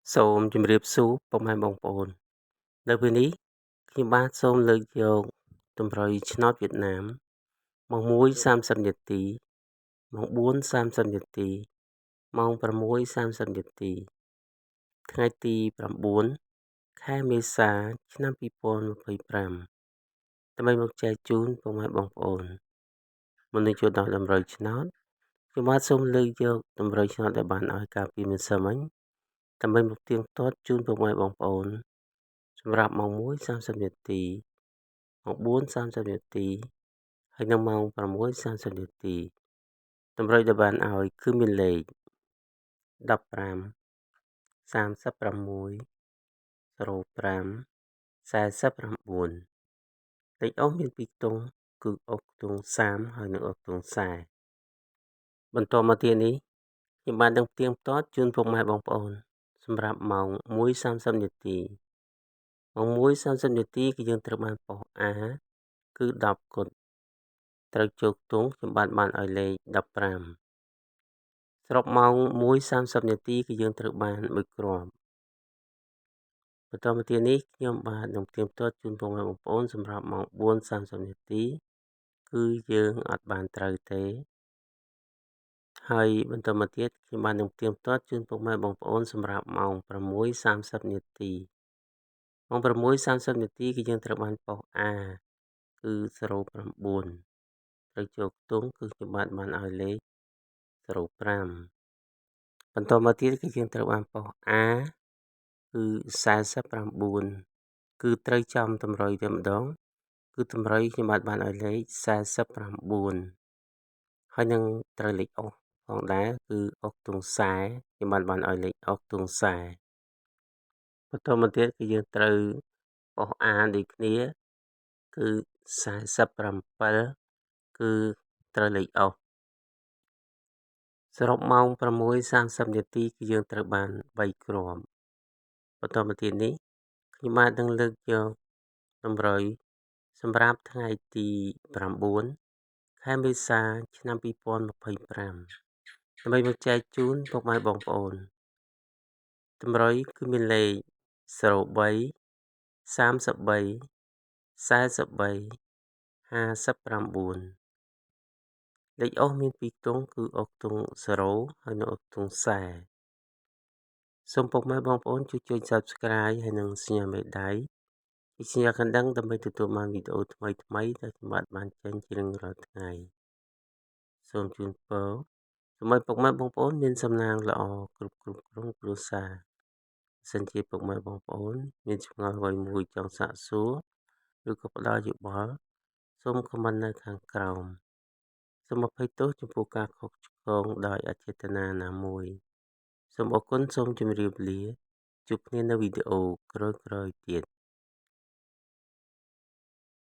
សូមជម្រាបសួរពុកម៉ែបងប្អូននៅពេលនេះខ្ញុំបាទសូមលើកយកតម្រុយឆ្នោតវៀតណាមម៉ោង 1:30 នាទីម៉ោង 4:30 នាទីម៉ោង 6:30 នាទីថ្ងៃទី9ខែមេសាឆ្នាំ 2025 ដើម្បីមកចែកជូនពុកម៉ែបងប្អូនមុននឹងចូលដល់តម្រុយឆ្នោតខ្ញុំបាទសូមលើកយកតម្រុយឆ្នោតដែលបានឲ្យកាលពីម្សិលមិញដើម្បីមកទៀងទាត់ជូនពុកម៉ែបងប្អូនសម្រាប់ម៉ោង 1:30 នាទីម៉ោង 4:30 នាទីហើយនិងម៉ោង 6:30 នាទីតម្រុយដែលបានឲ្យគឺមានលេខ15 36 05 49លេខអុសមាន2ខ្ទង់គឺអុសខ្ទង់30ហើយនិងអុសខ្ទង់40បន្តមកទៀតនេះខ្ញុំបាននឹងផ្ទៀងផ្ទាត់ជូនពុកម៉ែបងប្អូនសម្រាប់ម៉ោង 1:30 នាទីម៉ោង 1:30 នាទីគឺយើងត្រូវបានប៉ុស A គឺ10គត់ត្រូវចូលខ្ទង់ខ្ញុំបានឲ្យលេខ15ស្របម៉ោង 1:30 នាទីគឺយើងត្រូវបាន1គ្រាប់បន្តមកទៀតនេះខ្ញុំបាទនឹងផ្ទៀងផ្ទាត់ជូនពុកម៉ែបងប្អូនសម្រាប់ម៉ោង 4:30 នាទីគឺយើងអត់បានត្រូវទេហើយបន្តមកទៀតខ្ញុំបាននឹងផ្ទៀងផ្ទាត់ជូនពុកម៉ែបងប្អូនសម្រាប់ម៉ោង 6:30 នាទីម៉ោង 6:30 នាទីគឺយើងត្រូវបានប៉ុស A គឺ09ត្រូវចូលខ្ទង់គឺខ្ញុំបានឲ្យលេខ05បន្តមកទៀតគឺយើងត្រូវបានប៉ុស A គឺ49គឺត្រូវចំតម្រុយតែម្ដងគឺតម្រុយខ្ញុំបានឲ្យលេខ49ហើយនឹងត្រូវលេខអុសផងដែរគឺអុសខ្ទង់40ខ្ញុំបានឲ្យលេខអុសខ្ទង់40បន្តមកទៀតគឺយើងត្រូវប៉ុស A ដូចគ្នាគឺ47គឺត្រូវលេខអុសសរុបម៉ោង 6:30 នាទីគឺយើងត្រូវបាន3គ្រាប់បន្តមកទៀតនេះខ្ញុំបាននឹងលើកយកតម្រុយសម្រាប់ថ្ងៃទី9ខែមេសាឆ្នាំ 2025ដើម្បីមកចែកជូនពុកម៉ែបងប្អូនតម្រុយគឺមានលេខ03 33 43 59លេខអុសមាន2ខ្ទង់គឺអុសខ្ទង់0ហើយនិងអុសខ្ទង់40សូមពុកម៉ែបងប្អូនជួយចុច Subscribe ហើយនិងសញ្ញាមេដៃជាសញ្ញាកណ្ដឹងដើម្បីទទួលបានវីដេអូថ្មីៗដែលខ្ញុំបានចេញជារៀងរាល់ថ្ងៃសូមជូនពរសូមឲ្យពុកម៉ែបងប្អូនមានសំណាងល្អគ្រប់គ្រងគ្រួសារសិនជាពុកម៉ែបងប្អូនមានចម្ងល់អ្វីមួយចង់សាកសួរឬក៏ផ្ដល់យោបល់សូមខមមិននៅខាងក្រោមសូមអភ័យទោសចំពោះការខុសឆ្គងដោយអចេតនាណាមួយសូមអរគុណសូមជម្រាបលាជួបគ្នានៅវីដេអូក្រោយៗទៀត